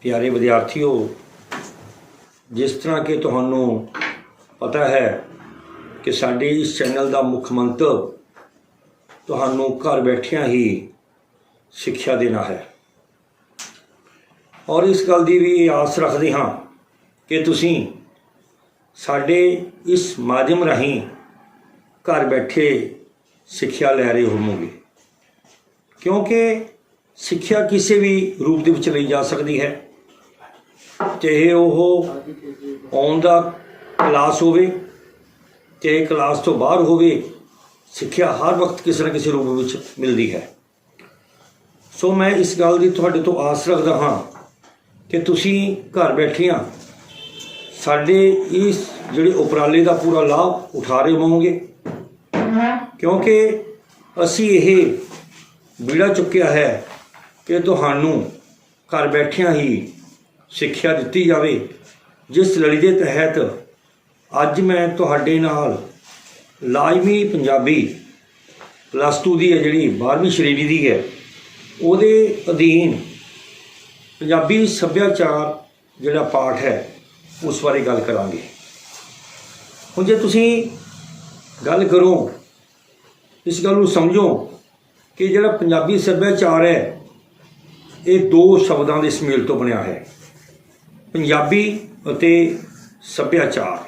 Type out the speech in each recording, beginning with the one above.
प्यारे विद्यार्थियों, जिस तरह कि तुहानू पता है कि साडे इस चैनल का मुख्य मंत्र तुहानू घर बैठिया ही सिक्ख्या देना है और इस गल की भी आस रखते हाँ कि तुसीं साडे इस माध्यम राहीं घर बैठे सिक्ख्या लै रहे होवोगे, क्योंकि सिक्ख्या किसी भी रूप दे विच लई जा सकती है, चाहे वह ऑन द क्लास होवे चाहे क्लास तो बाहर होवे, सिक्ख्या हर वक्त किसी न किसी रूप विच मिलती है। सो मैं इस गल की तुहाडे तो आस रखदा हाँ कि तुसीं घर बैठिया साडे इस जिहड़े उपराले का पूरा लाभ उठा रहे होवोगे, क्योंकि असी ये बीड़ा चुक्या है कि तुहानू घर बैठिया ही सिक्ख्या दिती जावे, जिस लड़ी के तहत अज मैं तुहाडे नाल लाजमी पंजाबी प्लस 2 की है जिहड़ी 12वीं श्रेणी की है उहदे अधीन पंजाबी सभ्याचार जिहड़ा पाठ है उस बारे गल करांगे। हुण जे तुसीं गल करो, इस गल नूं समझो कि जिहड़ा पंजाबी सभ्याचार है ये 2 शब्दों के सुमेल तो बनिया है, पंजाबी अते सभ्याचार।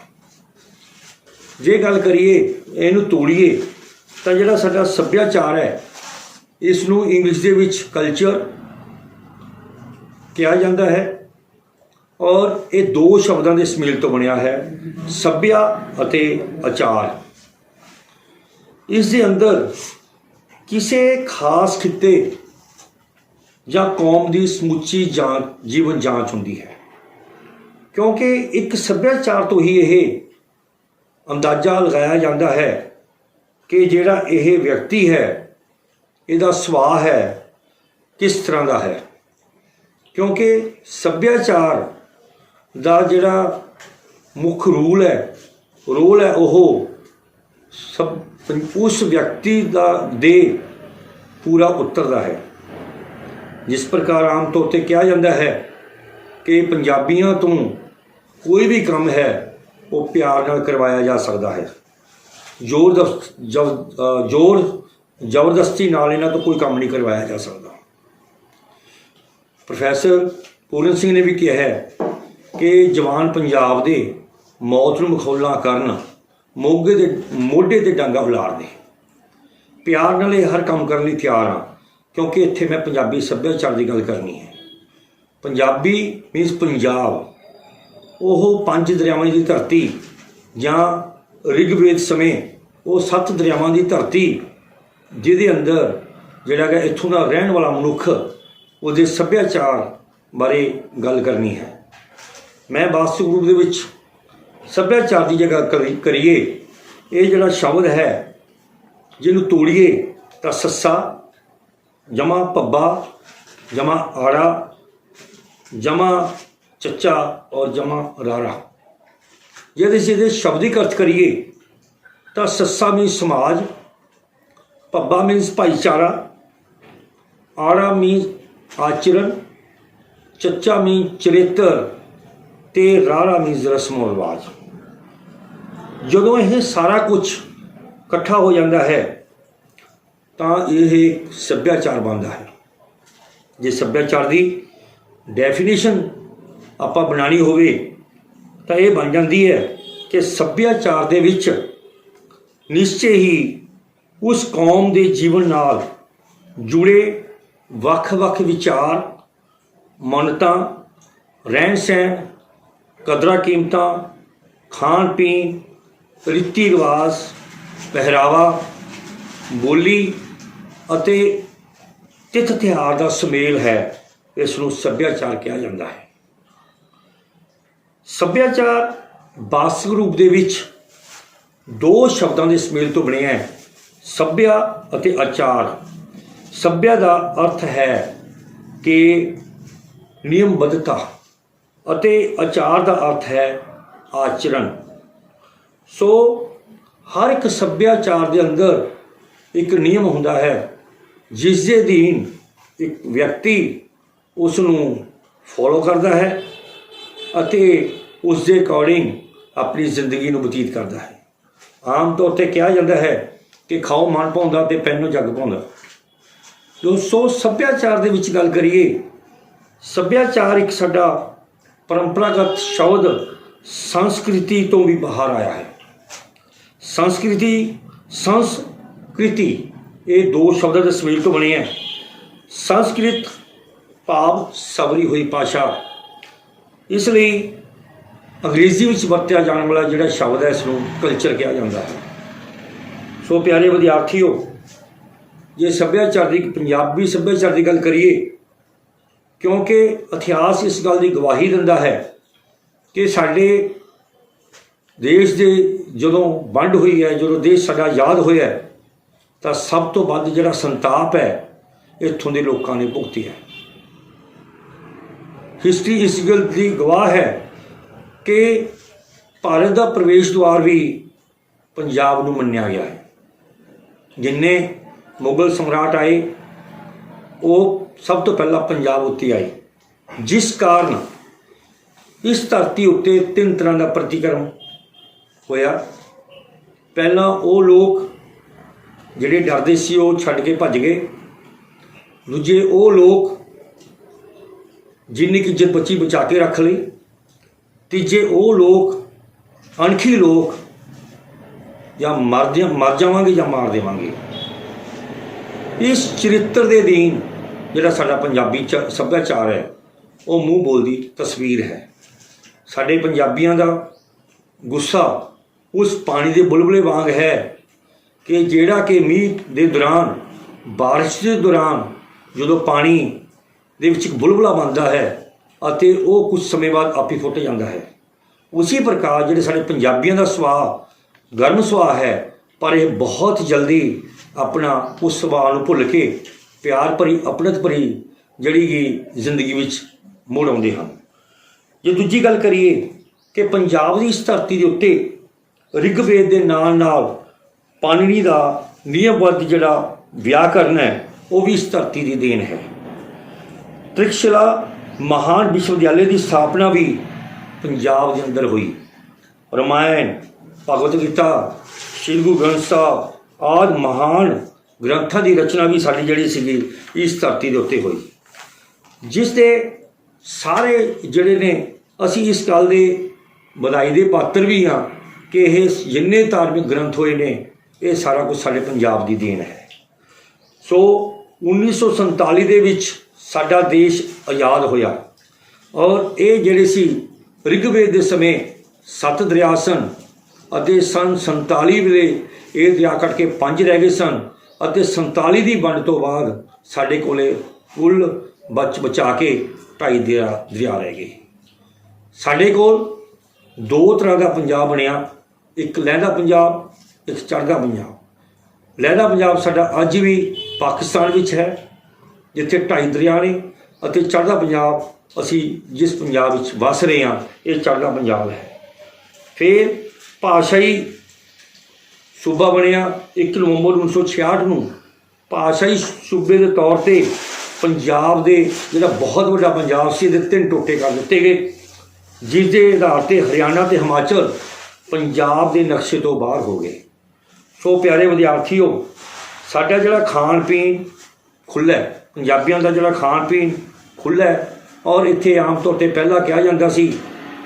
जे गल करिए इहनूं तोड़ीए तो जिहड़ा साडा सभ्याचार है इसनूं इंग्लिश दे विच कल्चर कहा जाता है और ये 2 शब्दों के सुमेल तो बनिया है, सभ्या अते आचार। इस दे अंदर किसी खास खिते या कौम की समुची जांच जीवन जांच होंदी है, क्योंकि एक सभ्याचार तो ही यह अंदाजा लगाया जाता है कि जिहड़ा यह व्यक्ति है इसका सुभाव है किस तरह का है, क्योंकि सभ्याचार का जिहड़ा मुख्य रोल है वह सब उस व्यक्ति का दे पूरा उतरता है। जिस प्रकार आम तौर पर कहा जाता है कि पंजाबियों तो कोई भी काम है वो प्यार नाल करवाया जा सकता है, जोर जबरदस्ती नाल इन्हां तो कोई काम नहीं करवाया जा सकता। प्रोफैसर पूरन सिंह ने भी कहा है कि जवान पंजाब दे मौत नूं मखौला करन मोगे दे मोढे ते डांगा उलार दे, प्यार नाल हर काम करने लई तैयार हाँ, क्योंकि इत्थे मैं पंजाबी सभ्याचार की गल करनी है। पंजाबी मीनस पंजाब वह 5 दरियावां की धरती या ऋग्वेद समय वो 7 दरियावां की धरती जिहदे अंदर जिहड़ा कि इत्थों का रहन वाला मनुख उसदे सभ्याचार बारे गल करनी है। मैं वास्तविक रूप दे विच सभ्याचार की जगह करिए ये जिहड़ा शब्द है जिन्हों तोड़िए तो सस्सा जमा पब्बा जमा आड़ा जमा चच्चा और जमा रारा। यदि सीधे शब्दिक अर्थ करिए तो सस्सा मीन्स समाज, पब्बा मीन्स भाईचारा, आड़ा मीन्स आचरण, चच्चा मीन्स चरित्र ते रारा मीन्स रस्मो रिवाज। जदों यह सारा कुछ इकट्ठा हो जाता है तो यह सभ्याचार बनता है। जे सभ्याचार की डेफिनेशन आपां बनानी होवे तो यह बन जाती है कि सभ्याचार दे विच निश्चय ही उस कौम के जीवन नाल जुड़े वख-वख विचार, मानतां, रहन सहन, कदरां कीमतां, खान पीन, रीति रिवाज, पहरावा, बोली अते तिथ तिहार का सुमेल है, इसनूं सभ्याचार कहा जाता है। सभ्याचार वास्तविक रूप दे विच 2 शब्दों के सुमेल तो बनिया है, सभ्या अते आचार। सभ्या का अर्थ है कि नियमबद्धता अते आचार का अर्थ है आचरण। सो हर एक सभ्याचार के अंदर एक नियम होंदा है जिस दे अधीन एक व्यक्ति उसनूं ਫੋਲੋ ਕਰਦਾ ਹੈ ਅਤੇ ਉਸ ਦੇ ਅਕੋਰਡਿੰਗ ਆਪਣੀ ਜ਼ਿੰਦਗੀ ਨੂੰ ਬਤੀਤ ਕਰਦਾ ਹੈ। ਆਮ ਤੌਰ 'ਤੇ ਕਿਹਾ ਜਾਂਦਾ ਹੈ ਕਿ ਖਾਓ ਮਨ ਭਾਉਂਦਾ ਅਤੇ ਪੈਨੋ ਜੱਗ ਭਾਉਂਦਾ। ਦੋਸਤੋ, ਸੱਭਿਆਚਾਰ ਦੇ ਵਿੱਚ ਗੱਲ ਕਰੀਏ, ਸੱਭਿਆਚਾਰ ਇੱਕ ਸਾਡਾ ਪਰੰਪਰਾਗਤ ਸ਼ਬਦ ਸੰਸਕ੍ਰਿਤੀ ਤੋਂ ਵੀ ਬਾਹਰ ਆਇਆ ਹੈ। ਸੰਸਕ੍ਰਿਤੀ ਇਹ ਦੋ ਸ਼ਬਦਾਂ ਦੇ ਸੁਮੇਲ ਤੋਂ ਬਣੇ ਹੈ। ਸੰਸਕ੍ਰਿਤ ਭਾਵ ਸਵਰੀ ਹੋਈ ਭਾਸ਼ਾ। ਇਸ ਲਈ ਅੰਗਰੇਜ਼ੀ ਵਿੱਚ ਵਰਤਿਆ ਜਾਣ ਵਾਲਾ ਜਿਹੜਾ ਸ਼ਬਦ ਹੈ ਇਸ ਨੂੰ ਕਲਚਰ ਕਿਹਾ ਜਾਂਦਾ ਹੈ। ਸੋ ਪਿਆਰੇ ਵਿਦਿਆਰਥੀਓ, ਜੇ ਸੱਭਿਆਚਾਰ ਦੀ ਪੰਜਾਬੀ ਸੱਭਿਆਚਾਰ ਦੀ ਗੱਲ ਕਰੀਏ, ਕਿਉਂਕਿ ਇਤਿਹਾਸ ਇਸ ਗੱਲ ਦੀ ਗਵਾਹੀ ਦਿੰਦਾ ਹੈ ਕਿ ਸਾਡੇ ਦੇਸ਼ ਦੇ ਜਦੋਂ ਵੰਡ ਹੋਈ ਹੈ, ਜਦੋਂ ਦੇਸ਼ ਸਾਡਾ ਆਜ਼ਾਦ ਹੋਇਆ ਤਾਂ ਸਭ ਤੋਂ ਵੱਧ ਜਿਹੜਾ ਸੰਤਾਪ ਹੈ ਇੱਥੋਂ ਦੇ ਲੋਕਾਂ ਨੇ ਭੁਗਤਿਆ। ਹਿਸਟਰੀ ਇਸ ਗੱਲ ਦੀ ਗਵਾਹ ਹੈ ਕਿ ਭਾਰਤ ਦਾ ਪ੍ਰਵੇਸ਼ ਦੁਆਰ ਵੀ ਪੰਜਾਬ ਨੂੰ ਮੰਨਿਆ ਗਿਆ ਹੈ। ਜਿੰਨੇ ਮੁਗਲ ਸਮਰਾਟ ਆਏ ਉਹ ਸਭ ਤੋਂ ਪਹਿਲਾਂ ਪੰਜਾਬ ਉੱਤੇ ਆਏ, ਜਿਸ ਕਾਰਨ ਇਸ ਧਰਤੀ ਉੱਤੇ 3 ਤਰ੍ਹਾਂ ਦਾ ਪ੍ਰਤੀਕਰਮ ਹੋਇਆ। ਪਹਿਲਾਂ ਉਹ ਲੋਕ ਜਿਹੜੇ ਡਰਦੇ ਸੀ ਉਹ ਛੱਡ ਕੇ ਭੱਜ ਗਏ। ਦੂਜੇ ਉਹ ਲੋਕ ਜਿੰਨੀ ਕਿ ਇੱਜ਼ਤ ਬਚੀ ਬਚਾ ਕੇ ਰੱਖ ਲਈ। ਤੀਜੇ ਉਹ ਲੋਕ ਅਣਖੀ ਲੋਕ ਜਾਂ ਮਰ ਜਾਵਾਂਗੇ ਜਾਂ ਮਾਰ ਦੇਵਾਂਗੇ। ਇਸ ਚਰਿੱਤਰ ਦੇ ਅਧੀਨ ਜਿਹੜਾ ਸਾਡਾ ਪੰਜਾਬੀ ਸੱਭਿਆਚਾਰ ਹੈ ਉਹ ਮੂੰਹ ਬੋਲਦੀ ਤਸਵੀਰ ਹੈ। ਸਾਡੇ ਪੰਜਾਬੀਆਂ ਦਾ ਗੁੱਸਾ ਉਸ ਪਾਣੀ ਦੇ ਬੁਲਬੁਲੇ ਵਾਂਗ ਹੈ ਕਿ ਜਿਹੜਾ ਕਿ ਮੀਂਹ ਦੇ ਦੌਰਾਨ, ਬਾਰਿਸ਼ ਦੇ ਦੌਰਾਨ ਜਦੋਂ ਪਾਣੀ ਦੇ ਵਿੱਚ ਇੱਕ ਬੁਲਬੁਲਾ ਬਣਦਾ ਹੈ ਅਤੇ ਉਹ ਕੁਝ ਸਮੇਂ ਬਾਅਦ ਆਪੇ ਫੁੱਟ ਜਾਂਦਾ ਹੈ। ਉਸੇ ਪ੍ਰਕਾਰ ਜਿਹੜੇ ਸਾਡੇ ਪੰਜਾਬੀਆਂ ਦਾ ਸੁਭਾਅ ਗਰਮ ਸੁਭਾਅ ਹੈ, ਪਰ ਇਹ ਬਹੁਤ ਜਲਦੀ ਆਪਣਾ ਉਸ ਸੁਭਾਅ ਨੂੰ ਭੁੱਲ ਕੇ ਪਿਆਰ ਭਰੀ ਆਪਣਤ ਭਰੀ ਜਿਹੜੀ ਕਿ ਜ਼ਿੰਦਗੀ ਵਿੱਚ ਮੁੜ ਆਉਂਦੇ ਹਨ। ਜੇ ਦੂਜੀ ਗੱਲ ਕਰੀਏ ਕਿ ਪੰਜਾਬ ਦੀ ਇਸ ਧਰਤੀ ਦੇ ਉੱਤੇ ਰਿਗਵੇਦ ਦੇ ਨਾਲ ਨਾਲ ਪਾਣਿਨੀ ਦਾ ਨਿਯਮਬੱਧ ਜਿਹੜਾ ਵਿਆਕਰਨ ਹੈ ਉਹ ਵੀ ਇਸ ਧਰਤੀ ਦੀ ਦੇਣ ਹੈ। ਤ੍ਰਿਕਸ਼ਿਲਾ ਮਹਾਨ ਵਿਸ਼ਵ ਵਿਦਿਆਲੇ ਦੀ ਸਥਾਪਨਾ ਵੀ ਪੰਜਾਬ ਦੇ ਅੰਦਰ ਹੋਈ। ਰਾਮਾਇਣ, ਭਗਵਤ ਗੀਤਾ, ਸ਼੍ਰੀ ਗੁਰੂ ਗ੍ਰੰਥ ਸਾਹਿਬ ਆਦਿ ਮਹਾਨ ਗ੍ਰੰਥਾਂ ਦੀ ਰਚਨਾ ਵੀ ਸਾਡੀ ਜਿਹੜੀ ਸੀਗੀ ਇਸ ਧਰਤੀ ਦੇ ਉੱਤੇ ਹੋਈ, ਜਿਸ ਦੇ ਸਾਰੇ ਜਿਹੜੇ ਨੇ ਅਸੀਂ ਇਸ ਗੱਲ ਦੇ ਵਧਾਈ ਦੇ ਪਾਤਰ ਵੀ ਹਾਂ ਕਿ ਇਹ ਜਿੰਨੇ ਧਾਰਮਿਕ ਗ੍ਰੰਥ ਹੋਏ ਨੇ ਇਹ ਸਾਰਾ ਕੁਝ ਸਾਡੇ ਪੰਜਾਬ ਦੀ ਦੇਣ ਹੈ। ਸੋ 1947 ਦੇ ਵਿੱਚ ਸਾਡਾ ਦੇਸ਼ ਆਜ਼ਾਦ ਹੋਇਆ ਔਰ ਇਹ ਜਿਹੜੇ ਸੀ ਰਿਗਵੇਦ ਦੇ ਸਮੇਂ 7 ਦਰਿਆ ਸਨ ਅਤੇ ਸੰਨ 47 ਵੇਲੇ ਇਹ ਦਰਿਆ ਕੱਟ ਕੇ 5 ਰਹਿ ਗਏ ਸਨ ਅਤੇ 47 ਦੀ ਵੰਡ ਤੋਂ ਬਾਅਦ ਸਾਡੇ ਕੋਲੇ ਕੁੱਲ ਬਚਾ ਕੇ 2.5 ਦਰਿਆ ਰਹਿ ਗਏ। ਸਾਡੇ ਕੋਲ 2 ਤਰ੍ਹਾਂ ਦਾ ਪੰਜਾਬ ਬਣਿਆ, ਇੱਕ ਲਹਿੰਦਾ ਪੰਜਾਬ, ਇੱਕ ਚੜ੍ਹਦਾ ਪੰਜਾਬ। ਲਹਿੰਦਾ ਪੰਜਾਬ ਸਾਡਾ ਅੱਜ ਵੀ ਪਾਕਿਸਤਾਨ ਵਿੱਚ ਹੈ ਜਿੱਥੇ 2.5 ਦਰਿਆ ਨੇ, ਅਤੇ ਚੜ੍ਹਦਾ ਪੰਜਾਬ ਅਸੀਂ ਜਿਸ ਪੰਜਾਬ ਵਿੱਚ ਵਸ ਰਹੇ ਹਾਂ ਇਹ ਚੜ੍ਹਦਾ ਪੰਜਾਬ ਹੈ। ਫਿਰ ਭਾਸ਼ਾਈ ਸੂਬਾ ਬਣਿਆ 1 ਨਵੰਬਰ 1966 ਨੂੰ। ਭਾਸ਼ਾਈ ਸੂਬੇ ਦੇ ਤੌਰ 'ਤੇ ਪੰਜਾਬ ਦੇ ਜਿਹੜਾ ਬਹੁਤ ਵੱਡਾ ਪੰਜਾਬ ਸੀ ਇਹਦੇ 3 ਟੋਟੇ ਕਰ ਦਿੱਤੇ ਗਏ, ਜਿਸ ਦੇ ਆਧਾਰ 'ਤੇ ਹਰਿਆਣਾ ਅਤੇ ਹਿਮਾਚਲ ਪੰਜਾਬ ਦੇ ਨਕਸ਼ੇ ਤੋਂ ਬਾਹਰ ਹੋ ਗਏ। ਸੋ ਪਿਆਰੇ ਵਿਦਿਆਰਥੀਓ, ਸਾਡਾ ਜਿਹੜਾ ਖਾਣ ਪੀਣ ਖੁੱਲ੍ਹਾ ਹੈ, ਪੰਜਾਬੀਆਂ ਦਾ ਜਿਹੜਾ ਖਾਣ ਪੀਣ ਖੁੱਲ੍ਹਾ ਹੈ ਔਰ ਇੱਥੇ ਆਮ ਤੌਰ 'ਤੇ ਪਹਿਲਾਂ ਕਿਹਾ ਜਾਂਦਾ ਸੀ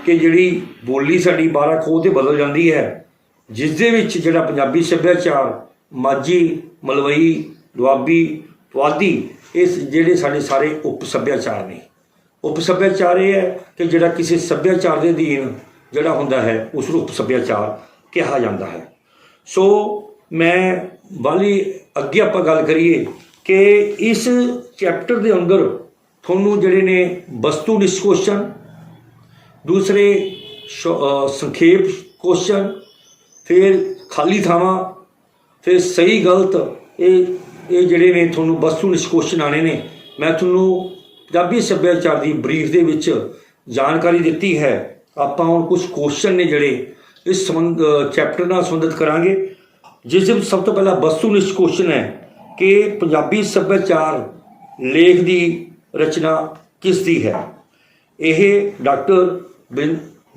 ਕਿ ਜਿਹੜੀ ਬੋਲੀ ਸਾਡੀ 12 ਖੋਹ 'ਤੇ ਬਦਲ ਜਾਂਦੀ ਹੈ, ਜਿਸ ਦੇ ਵਿੱਚ ਜਿਹੜਾ ਪੰਜਾਬੀ ਸੱਭਿਆਚਾਰ ਮਾਝੀ, ਮਲਵਈ, ਦੁਆਬੀ, ਪੁਆਧੀ ਇਸ ਜਿਹੜੇ ਸਾਡੇ ਸਾਰੇ ਉਪ ਸੱਭਿਆਚਾਰ ਨੇ। ਉਪ ਸੱਭਿਆਚਾਰ ਇਹ ਹੈ ਕਿ ਜਿਹੜਾ ਕਿਸੇ ਸੱਭਿਆਚਾਰ ਦੇ ਅਧੀਨ ਜਿਹੜਾ ਹੁੰਦਾ ਹੈ ਉਸ ਨੂੰ ਉਪ ਸੱਭਿਆਚਾਰ ਕਿਹਾ ਜਾਂਦਾ ਹੈ। ਸੋ ਮੈਂ ਅੱਗੇ ਆਪਾਂ ਗੱਲ ਕਰੀਏ ਕਿ ਇਸ ਚੈਪਟਰ ਦੇ ਅੰਦਰ ਤੁਹਾਨੂੰ ਜਿਹੜੇ ਨੇ ਵਸਤੂਨਿਸ਼ਟ ਕੁਐਸਚਨ, ਦੂਸਰੇ ਸੰਖੇਪ ਕੁਐਸਚਨ, ਫਿਰ ਖਾਲੀ ਥਾਵਾਂ, ਫਿਰ ਸਹੀ ਗਲਤ, ਇਹ ਜਿਹੜੇ ਨੇ ਤੁਹਾਨੂੰ ਵਸਤੂਨਿਸ਼ਟ ਕੁਐਸਚਨ ਆਉਣੇ ਨੇ। ਮੈਂ ਤੁਹਾਨੂੰ ਪੰਜਾਬੀ ਸੱਭਿਆਚਾਰ ਦੀ ਬਰੀਫ ਦੇ ਵਿੱਚ ਜਾਣਕਾਰੀ ਦਿੱਤੀ ਹੈ। ਆਪਾਂ ਹੁਣ ਕੁਝ ਕੁਐਸਚਨ ਨੇ ਜਿਹੜੇ ਇਸ ਚੈਪਟਰ ਨਾਲ ਸੰਬੰਧਿਤ ਕਰਾਂਗੇ, ਜਿਸ ਵਿੱਚ ਸਭ ਤੋਂ ਪਹਿਲਾਂ ਵਸਤੂਨਿਸ਼ਟ ਕੁਐਸਚਨ ਹੈ ਕਿ ਪੰਜਾਬੀ ਸੱਭਿਆਚਾਰ ਲੇਖ ਦੀ ਰਚਨਾ ਕਿਸ ਦੀ ਹੈ। ਇਹ ਡਾਕਟਰ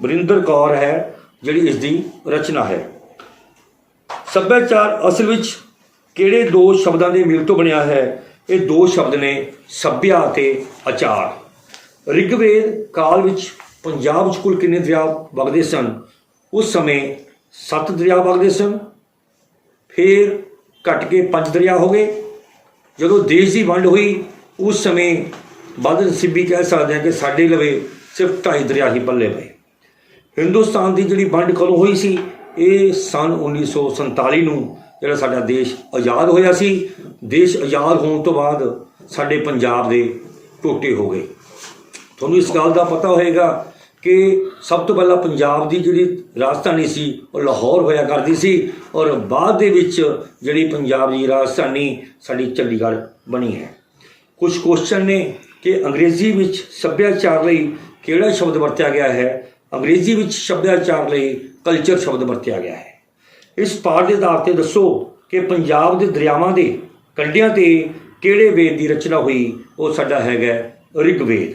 ਵਰਿੰਦਰ ਕੌਰ ਹੈ ਜਿਹੜੀ ਇਸ ਦੀ ਰਚਨਾ ਹੈ। ਸੱਭਿਆਚਾਰ ਅਸਲ ਵਿੱਚ ਕਿਹੜੇ ਦੋ ਸ਼ਬਦਾਂ ਦੇ ਮਿਲ ਤੋਂ ਬਣਿਆ ਹੈ? ਇਹ ਦੋ ਸ਼ਬਦ ਨੇ, ਸੱਭਿਆ ਅਤੇ ਆਚਾਰ। ਰਿਗਵੇਦ ਕਾਲ ਵਿੱਚ ਪੰਜਾਬ ਵਿੱਚ ਕੁੱਲ ਕਿੰਨੇ ਦਰਿਆ ਵਗਦੇ ਸਨ? ਉਸ ਸਮੇਂ 7 ਦਰਿਆ ਵਗਦੇ ਸਨ, ਫਿਰ ਘਟ ਕੇ 5 ਦਰਿਆ ਹੋ ਗਏ। ਜਦੋਂ ਦੇਸ਼ ਦੀ ਵੰਡ ਹੋਈ ਉਸ ਸਮੇਂ ਬਦਨਸੀਬੀ ਕਹਿ ਸਕਦੇ ਹਾਂ ਕਿ ਸਾਡੇ ਲਵੇ ਸਿਰਫ 2.5 ਦਰਿਆ ਹੀ ਪੱਲੇ ਪਏ। ਹਿੰਦੁਸਤਾਨ ਦੀ ਜਿਹੜੀ ਵੰਡ ਕਦੋਂ ਹੋਈ ਸੀ? ਇਹ ਸਨ 1947 ਨੂੰ, ਜਿਹੜਾ ਸਾਡਾ ਦੇਸ਼ ਆਜ਼ਾਦ ਹੋਇਆ ਸੀ। ਦੇਸ਼ ਆਜ਼ਾਦ ਹੋਣ ਤੋਂ ਬਾਅਦ ਸਾਡੇ ਪੰਜਾਬ ਦੇ ਟੋਟੇ ਹੋ ਗਏ। ਤੁਹਾਨੂੰ ਇਸ ਗੱਲ ਦਾ ਪਤਾ ਹੋਏਗਾ ਕਿ ਸਭ ਤੋਂ ਪਹਿਲਾਂ ਪੰਜਾਬ ਦੀ ਜਿਹੜੀ ਰਾਜਧਾਨੀ ਸੀ ਉਹ ਲਾਹੌਰ ਹੋਇਆ ਕਰਦੀ ਸੀ, ਔਰ ਬਾਅਦ ਦੇ ਵਿੱਚ ਜਿਹੜੀ ਪੰਜਾਬ ਦੀ ਰਾਜਧਾਨੀ ਸਾਡੀ ਚੰਡੀਗੜ੍ਹ ਬਣੀ ਹੈ। ਕੁਝ ਕੁਐਸਚਨ ਨੇ ਕਿ ਅੰਗਰੇਜ਼ੀ ਵਿੱਚ ਸੱਭਿਆਚਾਰ ਲਈ ਕਿਹੜਾ ਸ਼ਬਦ ਵਰਤਿਆ ਗਿਆ ਹੈ? ਅੰਗਰੇਜ਼ੀ ਵਿੱਚ ਸੱਭਿਆਚਾਰ ਲਈ ਕਲਚਰ ਸ਼ਬਦ ਵਰਤਿਆ ਗਿਆ ਹੈ। ਇਸ ਪਾਠ ਦੇ ਆਧਾਰ 'ਤੇ ਦੱਸੋ ਕਿ ਪੰਜਾਬ ਦੇ ਦਰਿਆਵਾਂ ਦੇ ਕੰਢਿਆਂ 'ਤੇ ਕਿਹੜੇ ਵੇਦ ਦੀ ਰਚਨਾ ਹੋਈ? ਉਹ ਸਾਡਾ ਹੈਗਾ ਰਿਗਵੇਦ।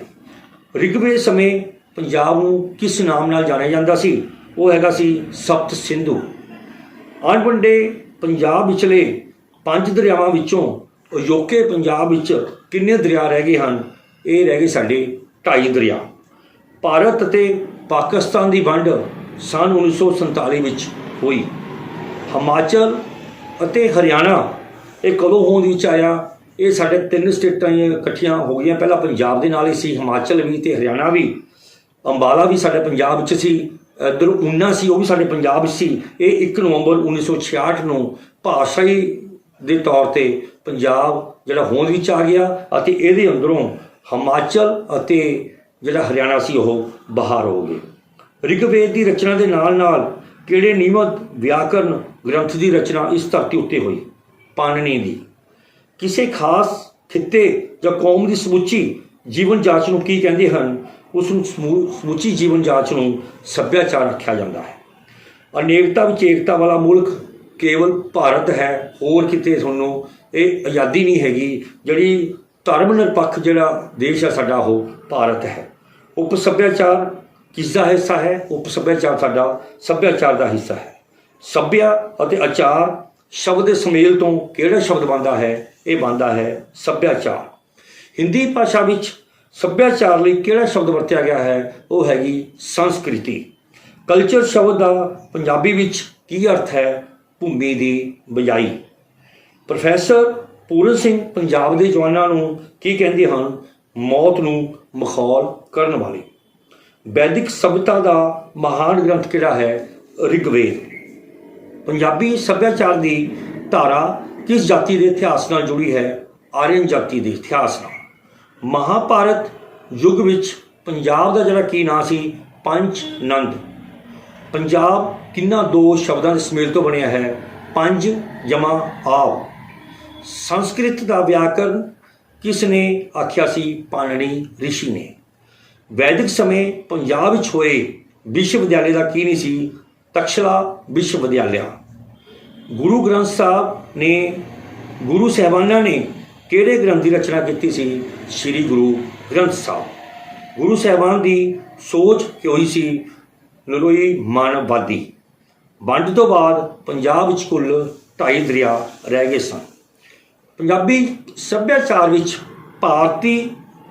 ਰਿਗਵੇਦ ਸਮੇਂ ਪੰਜਾਬ ਨੂੰ ਕਿਸ ਨਾਮ ਨਾਲ ਜਾਣਿਆ ਜਾਂਦਾ ਸੀ? ਉਹ ਹੈਗਾ ਸੀ ਸਪਤ ਸਿੰਧੂ। ਅਣਵੰਡੇ ਪੰਜਾਬ ਵਿਚਲੇ 5 ਦਰਿਆਵਾਂ ਵਿੱਚੋਂ ਅਜੋਕੇ ਪੰਜਾਬ ਵਿੱਚ ਕਿੰਨੇ ਦਰਿਆ ਰਹਿ ਗਏ ਹਨ? ਇਹ ਰਹਿ ਗਏ ਸਾਡੇ 2.5 ਦਰਿਆ। ਭਾਰਤ ਅਤੇ ਪਾਕਿਸਤਾਨ ਦੀ ਵੰਡ ਸੰਨ 1947 ਵਿੱਚ ਹੋਈ। ਹਿਮਾਚਲ ਅਤੇ ਹਰਿਆਣਾ ਇਹ ਕਦੋਂ ਹੋਂਦ ਵਿੱਚ ਆਇਆ? ਇਹ ਸਾਡੇ 3 ਸਟੇਟਾਂ ਇਕੱਠੀਆਂ ਹੋ ਗਈਆਂ। ਪਹਿਲਾਂ ਪੰਜਾਬ ਦੇ ਨਾਲ ਹੀ ਸੀ, ਹਿਮਾਚਲ ਵੀ ਅਤੇ ਹਰਿਆਣਾ ਵੀ। ਅੰਬਾਲਾ ਵੀ ਸਾਡੇ ਪੰਜਾਬ ਵਿੱਚ ਸੀ, ਇੱਧਰ ਊਨਾ ਸੀ, ਉਹ ਵੀ ਸਾਡੇ ਪੰਜਾਬ ਵਿੱਚ ਸੀ। ਇਹ 1 ਨਵੰਬਰ 1966 ਨੂੰ ਭਾਸ਼ਾਈ ਦੇ ਤੌਰ 'ਤੇ ਪੰਜਾਬ ਜਿਹੜਾ ਹੋਂਦ ਵਿੱਚ ਆ ਗਿਆ ਅਤੇ ਇਹਦੇ ਅੰਦਰੋਂ ਹਿਮਾਚਲ ਅਤੇ ਜਿਹੜਾ ਹਰਿਆਣਾ ਸੀ ਉਹ ਬਾਹਰ ਹੋ ਗਏ। ਰਿਗਵੇਦ ਦੀ ਰਚਨਾ ਦੇ ਨਾਲ ਨਾਲ ਕਿਹੜੇ ਨਿਯਮਤ ਵਿਆਕਰਨ ਗ੍ਰੰਥ ਦੀ ਰਚਨਾ ਇਸ ਧਰਤੀ ਉੱਤੇ ਹੋਈ? ਪਾਣਨੀ ਦੀ। ਕਿਸੇ ਖਾਸ ਖਿੱਤੇ ਜਾਂ ਕੌਮ ਦੀ ਸਮੁੱਚੀ ਜੀਵਨ ਜਾਂਚ ਨੂੰ ਕੀ ਕਹਿੰਦੇ ਹਨ? ਉਸ ਨੂੰ ਸਮੁੱਚੀ ਜੀਵਨ ਜਾਂਚ ਨੂੰ ਸੱਭਿਆਚਾਰ ਆਖਿਆ ਜਾਂਦਾ ਹੈ। ਅਨੇਕਤਾ ਵਿੱਚ ਏਕਤਾ ਵਾਲਾ ਮੁਲਕ ਕੇਵਲ ਭਾਰਤ ਹੈ, ਹੋਰ ਕਿਤੇ ਤੁਹਾਨੂੰ ਇਹ ਆਜ਼ਾਦੀ ਨਹੀਂ ਹੈਗੀ। ਜਿਹੜੀ ਧਰਮ ਨਿਰਪੱਖ ਜਿਹੜਾ ਦੇਸ਼ ਹੈ ਸਾਡਾ ਉਹ ਭਾਰਤ ਹੈ। ਉਪ ਸੱਭਿਆਚਾਰ ਕਿਸ ਦਾ ਹਿੱਸਾ ਹੈ? ਉਪ ਸੱਭਿਆਚਾਰ ਸਾਡਾ ਸੱਭਿਆਚਾਰ ਦਾ ਹਿੱਸਾ ਹੈ। ਸੱਭਿਆ ਅਤੇ ਆਚਾਰ ਸ਼ਬਦ ਦੇ ਸੁਮੇਲ ਤੋਂ ਕਿਹੜਾ ਸ਼ਬਦ ਬਣਦਾ ਹੈ? ਇਹ ਬਣਦਾ ਹੈ ਸੱਭਿਆਚਾਰ। ਹਿੰਦੀ ਭਾਸ਼ਾ ਵਿੱਚ ਸੱਭਿਆਚਾਰ ਲਈ ਕਿਹੜਾ ਸ਼ਬਦ ਵਰਤਿਆ ਗਿਆ ਹੈ? ਉਹ ਹੈਗੀ ਸੰਸਕ੍ਰਿਤੀ। ਕਲਚਰ ਸ਼ਬਦ ਦਾ ਪੰਜਾਬੀ ਵਿੱਚ ਕੀ ਅਰਥ ਹੈ? ਭੂਮੀ ਦੀ ਬਜਾਈ। ਪ੍ਰੋਫੈਸਰ ਪੂਰਨ ਸਿੰਘ ਪੰਜਾਬ ਦੇ ਜਵਾਨਾਂ ਨੂੰ ਕੀ ਕਹਿੰਦੇ ਹਨ? ਮੌਤ ਨੂੰ ਮਖੌਲ ਕਰਨ ਵਾਲੇ। ਵੈਦਿਕ ਸਭਿਅਤਾ ਦਾ ਮਹਾਨ ਗ੍ਰੰਥ ਕਿਹੜਾ ਹੈ? ਰਿਗਵੇਦ। ਪੰਜਾਬੀ ਸੱਭਿਆਚਾਰ ਦੀ ਧਾਰਾ ਕਿਸ ਜਾਤੀ ਦੇ ਇਤਿਹਾਸ ਨਾਲ ਜੁੜੀ ਹੈ? ਆਰੀਅਨ ਜਾਤੀ ਦੇ ਇਤਿਹਾਸ ਨਾਲ। ਮਹਾਭਾਰਤ ਯੁੱਗ ਵਿੱਚ ਪੰਜਾਬ ਦਾ ਜਿਹੜਾ ਕੀ ਨਾਂ ਸੀ? ਪੰਚ ਨੰਦ। ਪੰਜਾਬ ਕਿੰਨਾ ਦੋ ਸ਼ਬਦਾਂ ਦੇ ਸੁਮੇਲ ਤੋਂ ਬਣਿਆ ਹੈ? ਪੰਜ ਜਮਾ ਆਵ। ਸੰਸਕ੍ਰਿਤ ਦਾ ਵਿਆਕਰਨ ਕਿਸ ਨੇ ਆਖਿਆ ਸੀ? ਪਾਣਨੀ ਰਿਸ਼ੀ ਨੇ। ਵੈਦਿਕ ਸਮੇਂ ਪੰਜਾਬ ਵਿੱਚ ਹੋਏ ਵਿਸ਼ਵ ਵਿਦਿਆਲੇ ਦਾ ਕੀ ਨਹੀਂ ਸੀ? ਤਕਸ਼ਲਾ ਵਿਸ਼ਵ ਵਿਦਿਆਲਿਆ। ਗੁਰੂ ਗ੍ਰੰਥ ਸਾਹਿਬ ਨੇ ਗੁਰੂ ਸਾਹਿਬਾਨਾਂ ਨੇ ਕਿਹੜੇ ਗ੍ਰੰਥ ਦੀ ਰਚਨਾ ਕੀਤੀ ਸੀ? ਸ੍ਰੀ ਗੁਰੂ ਗ੍ਰੰਥ ਸਾਹਿਬ। ਗੁਰੂ ਸਾਹਿਬਾਨ ਦੀ ਸੋਚ ਕੀ ਹੋਈ ਸੀ? ਨਰੋਈ ਮਾਨਵਵਾਦੀ। ਵੰਡ ਤੋਂ ਬਾਅਦ ਪੰਜਾਬ ਵਿੱਚ ਕੁੱਲ 2.5 ਦਰਿਆ ਰਹਿ ਗਏ ਸਨ। ਪੰਜਾਬੀ ਸੱਭਿਆਚਾਰ ਵਿੱਚ ਭਾਰਤੀ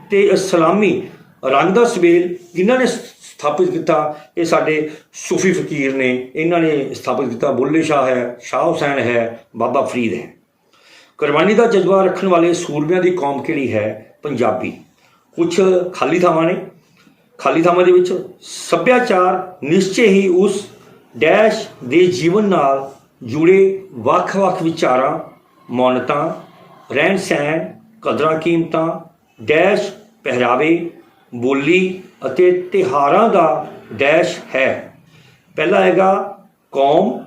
ਅਤੇ ਇਸਲਾਮੀ ਰੰਗ ਦਾ ਸੁਮੇਲ ਕਿਹਨਾਂ ਨੇ ਸਥਾਪਿਤ ਕੀਤਾ? ਇਹ ਸਾਡੇ ਸੂਫੀ ਫਕੀਰ ਨੇ, ਇਹਨਾਂ ਨੇ ਸਥਾਪਿਤ ਕੀਤਾ। ਬੁੱਲੇ ਸ਼ਾਹ ਹੈ, ਸ਼ਾਹ ਹੁਸੈਨ ਹੈ, ਬਾਬਾ ਫਰੀਦ ਹੈ। ਕੁਰਬਾਨੀ ਦਾ ਜਜ਼ਬਾ ਰੱਖਣ ਵਾਲੇ ਸੂਰਮਿਆਂ ਦੀ ਕੌਮ ਕਿਹੜੀ ਹੈ? ਪੰਜਾਬੀ। ਕੁਛ ਖਾਲੀ ਥਾਵਾਂ ਨੇ। ਖਾਲੀ ਥਾਵਾਂ ਦੇ ਵਿੱਚ ਸੱਭਿਆਚਾਰ ਨਿਸ਼ਚੇ ਹੀ ਉਸ ਡੈਸ਼ ਦੇ ਜੀਵਨ ਨਾਲ ਜੁੜੇ ਵੱਖ-ਵੱਖ ਵਿਚਾਰਾਂ, ਮਾਨਤਾਂ, ਰਹਿਣ ਸਹਿਣ, ਕਦਰਾਂ ਕੀਮਤਾਂ, ਡੈਸ਼ ਪਹਿਰਾਵੇ, ਬੋਲੀ ਅਤੇ ਤਿਉਹਾਰਾਂ ਦਾ ਡੈਸ਼ ਹੈ। ਪਹਿਲਾ ਹੈਗਾ ਕੌਮ।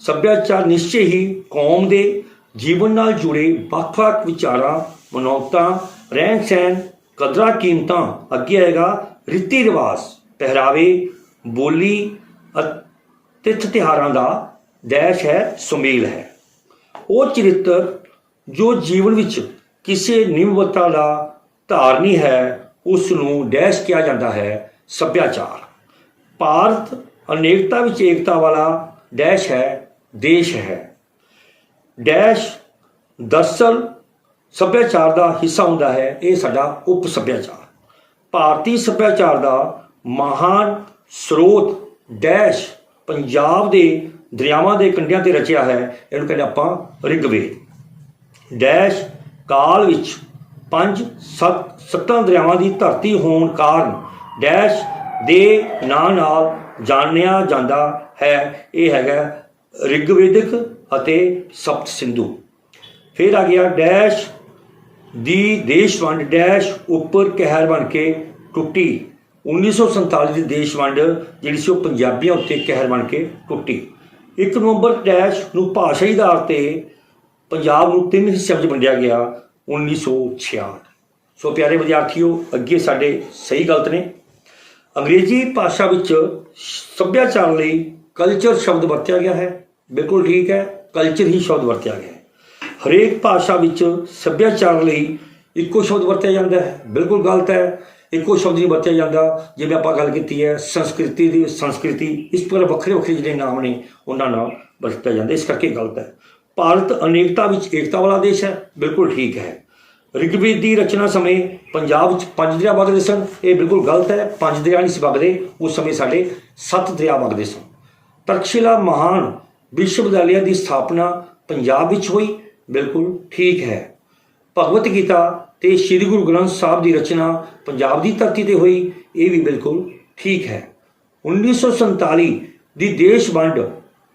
ਸੱਭਿਆਚਾਰ ਨਿਸ਼ਚੇ ਹੀ ਕੌਮ ਦੇ ਜੀਵਨ ਨਾਲ ਜੁੜੇ ਵੱਖ-ਵੱਖ ਵਿਚਾਰਾਂ, ਮਨੌਤਾਂ, ਰਹਿਣ ਸਹਿਣ, ਕਦਰਾਂ ਕੀਮਤਾਂ। ਅੱਗੇ ਆਏਗਾ ਰੀਤੀ ਰਿਵਾਜ, ਪਹਿਰਾਵੇ, ਬੋਲੀ ਅਤੇ ਤਿਉਹਾਰਾਂ ਦਾ ਡੈਸ਼ ਹੈ, ਸੁਮੇਲ ਹੈ। ਉਹ ਚਰਿੱਤਰ ਜੋ ਜੀਵਨ ਵਿੱਚ ਕਿਸੇ ਨਿਮਰਤਾ ਦਾ ਧਾਰਨੀ ਹੈ ਉਸ ਨੂੰ ਡੈਸ਼ ਕਿਹਾ ਜਾਂਦਾ ਹੈ ਸੱਭਿਆਚਾਰ। ਭਾਰਤ ਅਨੇਕਤਾ ਵਿੱਚ ਏਕਤਾ ਵਾਲਾ ਡੈਸ਼ ਹੈ ਦੇਸ਼ ਹੈ। ਡੈਸ਼ ਦਰਅਸਲ ਸੱਭਿਆਚਾਰ ਦਾ ਹਿੱਸਾ ਹੁੰਦਾ ਹੈ, ਇਹ ਸਾਡਾ ਉਪ ਸੱਭਿਆਚਾਰ। ਭਾਰਤੀ ਸੱਭਿਆਚਾਰ ਦਾ ਮਹਾਨ ਸਰੋਤ ਡੈਸ਼ ਪੰਜਾਬ ਦੇ ਦਰਿਆਵਾਂ ਦੇ ਕੰਢਿਆਂ ਤੇ ਰਚਿਆ ਹੈ, ਇਹਨੂੰ ਕਹਿੰਦੇ ਆਪਾਂ ਰਿਗਵੇਦ। ਡੈਸ਼ ਕਾਲ ਵਿੱਚ 5-7 ਦਰਿਆਵਾਂ ਦੀ ਧਰਤੀ ਹੋਣ ਕਾਰਨ ਡੈਸ਼ ਦੇ ਨਾਂ ਨਾਲ ਜਾਣਿਆ ਜਾਂਦਾ ਹੈ। ਇਹ ਹੈਗਾ ਰਿਗਵੇਦਿਕ ਅਤੇ ਸਪਤ ਸਿੰਧੂ। ਫਿਰ ਆ ਗਿਆ ਡੈਸ਼ ਦੀ ਦੇਸ਼ ਵੰਡ ਡੈਸ਼ ਉੱਪਰ ਕਹਿਰ ਬਣ ਕੇ ਟੁੱਟੀ। 1947 ਦੀ ਦੇਸ਼ ਵੰਡ ਜਿਹੜੀ ਸੀ ਉਹ ਪੰਜਾਬੀਆਂ ਉੱਤੇ ਕਹਿਰ ਬਣ ਕੇ ਟੁੱਟੀ। 1 ਨਵੰਬਰ ਡੈਸ਼ ਨੂੰ ਭਾਸ਼ਾਈ ਆਧਾਰ 'ਤੇ ਪੰਜਾਬ ਨੂੰ 3 ਹਿੱਸਿਆਂ ਵਿੱਚ ਵੰਡਿਆ ਗਿਆ 1966। ਸੋ ਪਿਆਰੇ ਵਿਦਿਆਰਥੀਓ, ਅੱਗੇ ਸਾਡੇ ਸਹੀ ਗਲਤ ਨੇ। ਅੰਗਰੇਜ਼ੀ ਭਾਸ਼ਾ ਵਿੱਚ ਸੱਭਿਆਚਾਰ ਲਈ ਕਲਚਰ ਸ਼ਬਦ ਵਰਤਿਆ ਗਿਆ ਹੈ, ਬਿਲਕੁਲ ਠੀਕ ਹੈ, ਕਲਚਰ ਹੀ ਸ਼ਬਦ ਵਰਤਿਆ ਗਿਆ ਹੈ। ਹਰੇਕ ਭਾਸ਼ਾ ਵਿੱਚ ਸੱਭਿਆਚਾਰ ਲਈ ਇੱਕੋ ਸ਼ਬਦ ਵਰਤਿਆ ਜਾਂਦਾ ਹੈ, ਬਿਲਕੁਲ ਗਲਤ ਹੈ। ਇੱਕੋ ਸ਼ਬਦ ਨਹੀਂ ਵਰਤਿਆ ਜਾਂਦਾ। ਜਿਵੇਂ ਆਪਾਂ ਗੱਲ ਕੀਤੀ ਹੈ ਸੰਸਕ੍ਰਿਤੀ ਦੀ, ਸੰਸਕ੍ਰਿਤੀ, ਇਸ ਤਰ੍ਹਾਂ ਵੱਖਰੇ ਵੱਖਰੇ ਜਿਹੜੇ ਨਾਮ ਨੇ ਉਹਨਾਂ ਨਾਲ ਵਰਤਿਆ ਜਾਂਦਾ, ਇਸ ਕਰਕੇ ਗਲਤ ਹੈ। ਭਾਰਤ ਅਨੇਕਤਾ ਵਿੱਚ ਏਕਤਾ ਵਾਲਾ ਦੇਸ਼ ਹੈ, ਬਿਲਕੁਲ ਠੀਕ ਹੈ। ਰਿਗਵੇਦ ਦੀ ਰਚਨਾ ਸਮੇਂ ਪੰਜਾਬ ਵਿੱਚ 5 ਦਰਿਆ ਵਗਦੇ ਸਨ, ਇਹ ਬਿਲਕੁਲ ਗਲਤ ਹੈ। 5 ਦਰਿਆ ਨਹੀਂ ਸੀ ਵਗਦੇ, ਉਸ ਸਮੇਂ ਸਾਡੇ 7 ਦਰਿਆ ਵਗਦੇ ਸਨ। ਤਰਕਸ਼ਿਲਾ ਮਹਾਨ ਵਿਸ਼ਵ ਵਿਦਿਆਲਿਆ ਦੀ ਸਥਾਪਨਾ ਪੰਜਾਬ ਵਿੱਚ ਹੋਈ, ਬਿਲਕੁਲ ਠੀਕ ਹੈ। ਭਗਵਤ ਗੀਤਾ ਤੇ ਸ਼੍ਰੀ ਗੁਰੂ ਗ੍ਰੰਥ ਸਾਹਿਬ ਦੀ ਰਚਨਾ ਪੰਜਾਬ ਦੀ ਧਰਤੀ ਤੇ ਹੋਈ, ਇਹ ਵੀ ਬਿਲਕੁਲ ਠੀਕ ਹੈ। 1947 ਦੀ ਦੇਸ਼ ਵੰਡ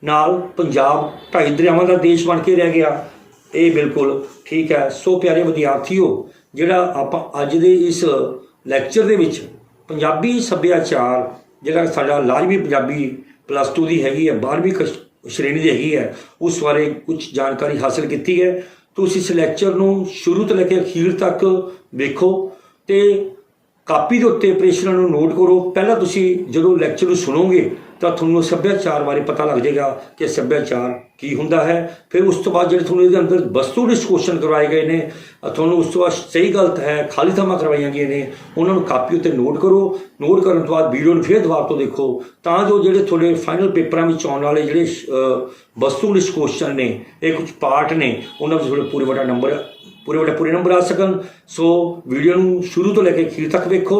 ਨਾਲ ਪੰਜਾਬ 2.5 ਦਰਿਆਵਾਂ ਦਾ ਦੇਸ਼ ਬਣ ਕੇ ਰਹਿ ਗਿਆ, ਇਹ ਬਿਲਕੁਲ ਠੀਕ ਹੈ। ਸੋ ਪਿਆਰੇ ਵਿਦਿਆਰਥੀਓ, ਜਿਹੜਾ ਆਪਾਂ ਅੱਜ ਦੇ ਇਸ ਲੈਕਚਰ ਦੇ ਵਿੱਚ ਪੰਜਾਬੀ ਸੱਭਿਆਚਾਰ ਜਿਹੜਾ ਸਾਡਾ ਲਾਜ਼ਮੀ ਪੰਜਾਬੀ +2 ਦੀ ਹੈਗੀ ਹੈ, 12ਵੀਂ ਸ਼੍ਰੇਣੀ ਦੀ ਹੈਗੀ ਹੈ, ਉਸ ਬਾਰੇ ਕੁਝ ਜਾਣਕਾਰੀ ਹਾਸਲ ਕੀਤੀ ਹੈ। ਤੁਸੀਂ ਇਸ ਲੈਕਚਰ ਨੂੰ ਸ਼ੁਰੂ ਤੋਂ ਲੈ ਕੇ ਅਖੀਰ ਤੱਕ ਵੇਖੋ ਤੇ ਕਾਪੀ ਦੇ ਉੱਤੇ ਪ੍ਰਸ਼ਨਾਂ ਨੂੰ ਨੋਟ ਕਰੋ। ਪਹਿਲਾਂ ਤੁਸੀਂ ਜਦੋਂ ਲੈਕਚਰ ਨੂੰ ਸੁਣੋਗੇ ਤਾਂ ਤੁਹਾਨੂੰ ਸੱਭਿਆਚਾਰ ਬਾਰੇ ਪਤਾ ਲੱਗ ਜਾਏਗਾ ਕਿ ਸੱਭਿਆਚਾਰ ਕੀ ਹੁੰਦਾ ਹੈ। ਫਿਰ ਉਸ ਤੋਂ ਬਾਅਦ ਜਿਹੜੇ ਤੁਹਾਨੂੰ ਇਹਦੇ ਅੰਦਰ ਵਸਤੂਨਿਸ਼ਟ ਕੁਐਸਚਨ ਕਰਵਾਏ ਗਏ ਨੇ, ਤੁਹਾਨੂੰ ਉਸ ਤੋਂ ਬਾਅਦ ਸਹੀ ਗਲਤ ਹੈ ਖਾਲੀ ਥਾਵਾਂ ਕਰਵਾਈਆਂ ਗਈਆਂ ਨੇ, ਉਹਨਾਂ ਨੂੰ ਕਾਪੀ ਉੱਤੇ ਨੋਟ ਕਰੋ। ਨੋਟ ਕਰਨ ਤੋਂ ਬਾਅਦ ਵੀਡੀਓ ਨੂੰ ਫਿਰ ਦੁਬਾਰਾ ਤੋਂ ਦੇਖੋ, ਤਾਂ ਜੋ ਜਿਹੜੇ ਤੁਹਾਡੇ ਫਾਈਨਲ ਪੇਪਰਾਂ ਵਿੱਚ ਆਉਣ ਵਾਲੇ ਜਿਹੜੇ ਵਸਤੂਨਿਸ਼ਟ ਕੁਐਸਚਨ ਨੇ, ਇਹ ਕੁਝ ਪਾਰਟ ਨੇ, ਉਹਨਾਂ ਵਿੱਚ ਤੁਹਾਡੇ ਪੂਰੇ ਨੰਬਰ ਆ ਸਕਣ। ਸੋ ਵੀਡੀਓ ਨੂੰ ਸ਼ੁਰੂ ਤੋਂ ਲੈ ਕੇ ਅਖੀਰ ਤੱਕ ਵੇਖੋ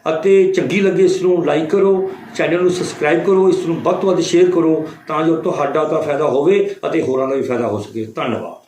ਅਤੇ ਚੰਗੀ ਲੱਗੇ ਇਸ ਨੂੰ ਲਾਈਕ ਕਰੋ, ਚੈਨਲ ਨੂੰ ਸਬਸਕ੍ਰਾਈਬ ਕਰੋ, ਇਸ ਨੂੰ ਵੱਧ ਤੋਂ ਵੱਧ ਸ਼ੇਅਰ ਕਰੋ, ਤਾਂ ਜੋ ਤੁਹਾਡਾ ਤਾਂ ਫਾਇਦਾ ਹੋਵੇ ਅਤੇ ਹੋਰਾਂ ਦਾ ਵੀ ਫਾਇਦਾ ਹੋ ਸਕੇ। ਧੰਨਵਾਦ।